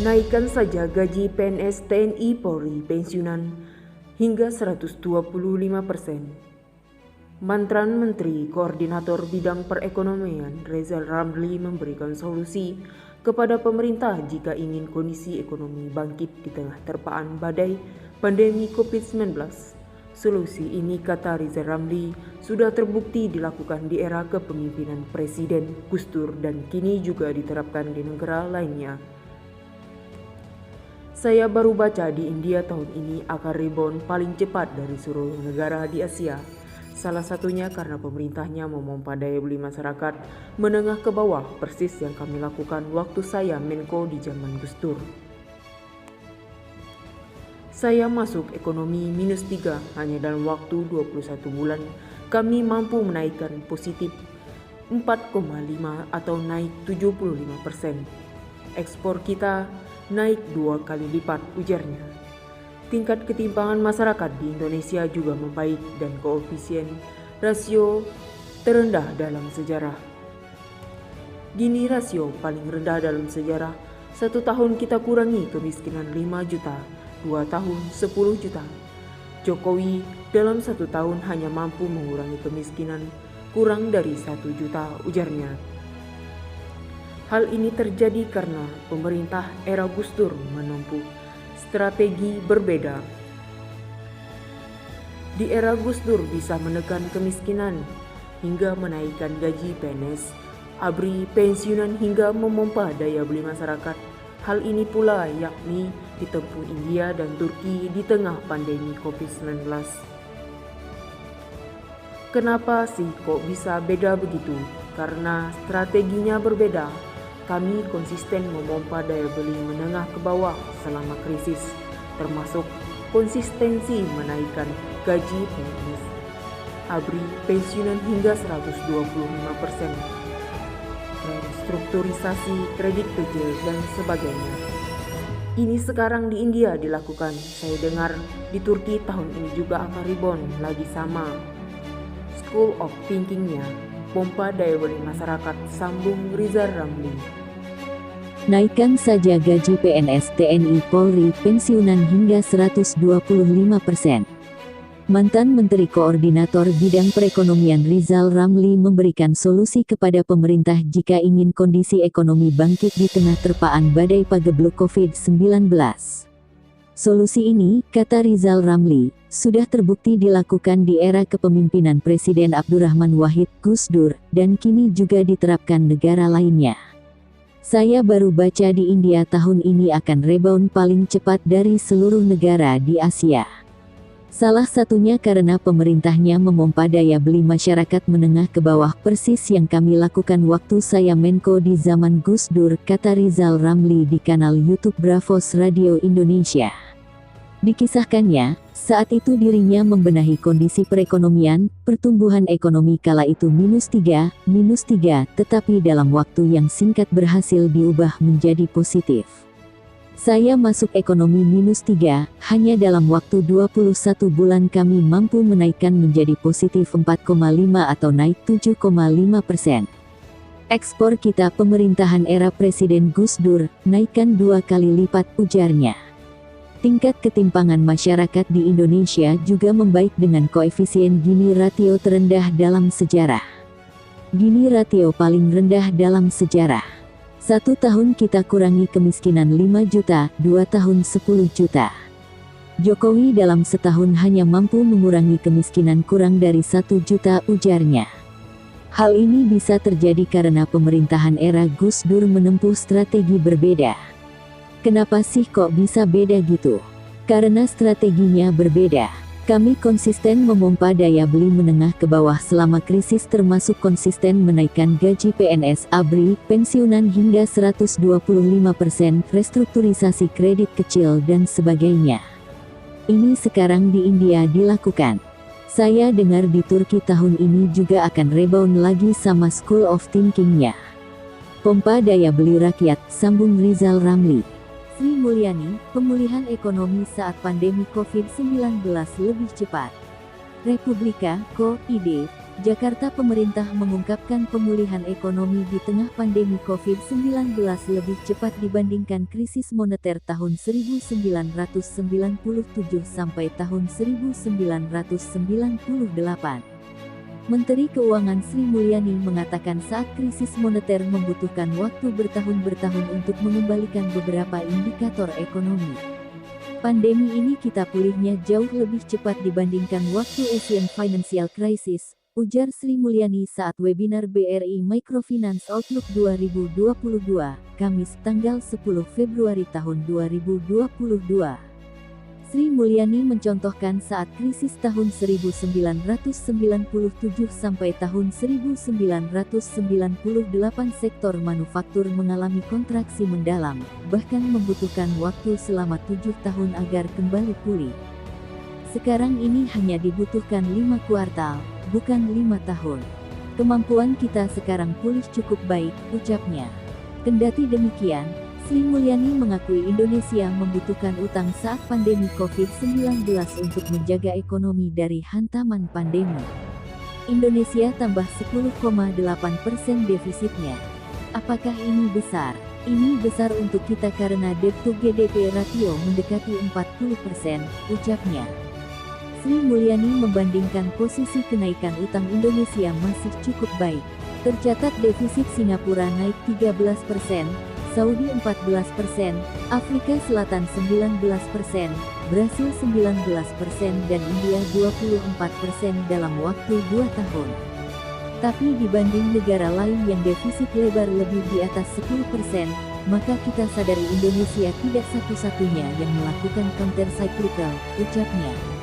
Naikkan saja gaji PNS TNI Polri pensiunan hingga 125%. Mantan Menteri Koordinator Bidang Perekonomian Rizal Ramli memberikan solusi kepada pemerintah jika ingin kondisi ekonomi bangkit di tengah terpaan badai pandemi COVID-19. Solusi ini, kata Rizal Ramli, sudah terbukti dilakukan di era kepemimpinan Presiden Gus Dur dan kini juga diterapkan di negara lainnya. Saya baru baca di India tahun ini akan rebound paling cepat dari seluruh negara di Asia. Salah satunya karena pemerintahnya memompa daya beli masyarakat menengah ke bawah, persis yang kami lakukan waktu saya Menko di zaman Gus Dur. Saya masuk ekonomi -3 hanya dalam waktu 21 bulan. Kami mampu menaikkan positif 4,5 atau naik 75%. Ekspor kita naik 2 kali lipat, ujarnya. Tingkat ketimpangan masyarakat di Indonesia juga membaik dan koefisien rasio terendah dalam sejarah. Gini rasio paling rendah dalam sejarah. 1 tahun kita kurangi kemiskinan 5 juta, 2 tahun 10 juta. Jokowi dalam 1 tahun hanya mampu mengurangi kemiskinan kurang dari 1 juta, ujarnya. Hal ini terjadi karena pemerintah era Gus Dur menempuh strategi berbeda. Di era Gus Dur bisa menekan kemiskinan hingga menaikkan gaji PNS, ABRI pensiunan hingga memompa daya beli masyarakat. Hal ini pula yakni ditempuh India dan Turki di tengah pandemi COVID-19. Kenapa sih kok bisa beda begitu? Karena strateginya berbeda. Kami konsisten memompa daya beli menengah ke bawah selama krisis, termasuk konsistensi menaikkan gaji PNS, ABRI pensiunan hingga 125%, restrukturisasi kredit kecil dan sebagainya. Ini sekarang di India dilakukan. Saya dengar di Turki tahun ini juga akan rebound lagi sama. School of thinking-nya pompa daya beli masyarakat, sambung Rizal Ramli. Naikkan saja gaji PNS TNI Polri pensiunan hingga 125%. Mantan Menteri Koordinator Bidang Perekonomian Rizal Ramli memberikan solusi kepada pemerintah jika ingin kondisi ekonomi bangkit di tengah terpaan badai pagebluk COVID-19. Solusi ini, kata Rizal Ramli, sudah terbukti dilakukan di era kepemimpinan Presiden Abdurrahman Wahid Gus Dur dan kini juga diterapkan negara lainnya. Saya baru baca di India tahun ini akan rebound paling cepat dari seluruh negara di Asia. Salah satunya karena pemerintahnya memompa daya beli masyarakat menengah ke bawah, persis yang kami lakukan waktu saya Menko di zaman Gus Dur, kata Rizal Ramli di kanal YouTube Bravos Radio Indonesia. Dikisahkannya, saat itu dirinya membenahi kondisi perekonomian, pertumbuhan ekonomi kala itu -3, tetapi dalam waktu yang singkat berhasil diubah menjadi positif. Saya masuk ekonomi -3, hanya dalam waktu 21 bulan kami mampu menaikkan menjadi positif 4,5 atau naik 7,5%. Ekspor kita pemerintahan era Presiden Gus Dur, naikkan 2 kali lipat, ujarnya. Tingkat ketimpangan masyarakat di Indonesia juga membaik dengan koefisien Gini ratio terendah dalam sejarah. Gini ratio paling rendah dalam sejarah. 1 tahun kita kurangi kemiskinan 5 juta, 2 tahun 10 juta. Jokowi dalam setahun hanya mampu mengurangi kemiskinan kurang dari 1 juta, ujarnya. Hal ini bisa terjadi karena pemerintahan era Gus Dur menempuh strategi berbeda. Kenapa sih kok bisa beda gitu? Karena strateginya berbeda. Kami konsisten memompa daya beli menengah ke bawah selama krisis, termasuk konsisten menaikkan gaji PNS, ABRI, pensiunan hingga 125%, restrukturisasi kredit kecil dan sebagainya. Ini sekarang di India dilakukan. Saya dengar di Turki tahun ini juga akan rebound lagi sama school of thinking-nya. Pompa daya beli rakyat, sambung Rizal Ramli. Sri Mulyani, pemulihan ekonomi saat pandemi COVID-19 lebih cepat. Republika, Ko, Ide, Jakarta pemerintah mengungkapkan pemulihan ekonomi di tengah pandemi COVID-19 lebih cepat dibandingkan krisis moneter tahun 1997 sampai tahun 1998. Menteri Keuangan Sri Mulyani mengatakan saat krisis moneter membutuhkan waktu bertahun-tahun untuk mengembalikan beberapa indikator ekonomi. Pandemi ini kita pulihnya jauh lebih cepat dibandingkan waktu Asian Financial Crisis, ujar Sri Mulyani saat webinar BRI Microfinance Outlook 2022, Kamis tanggal 10 Februari tahun 2022. Sri Mulyani mencontohkan saat krisis tahun 1997 sampai tahun 1998 sektor manufaktur mengalami kontraksi mendalam, bahkan membutuhkan waktu selama 7 tahun agar kembali pulih. Sekarang ini hanya dibutuhkan 5 kuartal, bukan 5 tahun. Kemampuan kita sekarang pulih cukup baik, ucapnya. Kendati demikian, Sri Mulyani mengakui Indonesia membutuhkan utang saat pandemi COVID-19 untuk menjaga ekonomi dari hantaman pandemi. Indonesia tambah 10,8% defisitnya. Apakah ini besar? Ini besar untuk kita karena debt to GDP ratio mendekati 40%, ucapnya. Sri Mulyani membandingkan posisi kenaikan utang Indonesia masih cukup baik. Tercatat defisit Singapura naik 13%, Saudi 14%, Afrika Selatan 19%, Brasil 19% dan India 24% dalam waktu 2 tahun. Tapi dibanding negara lain yang defisit lebar lebih di atas 10%, maka kita sadari Indonesia tidak satu-satunya yang melakukan counter cyclical, ucapnya.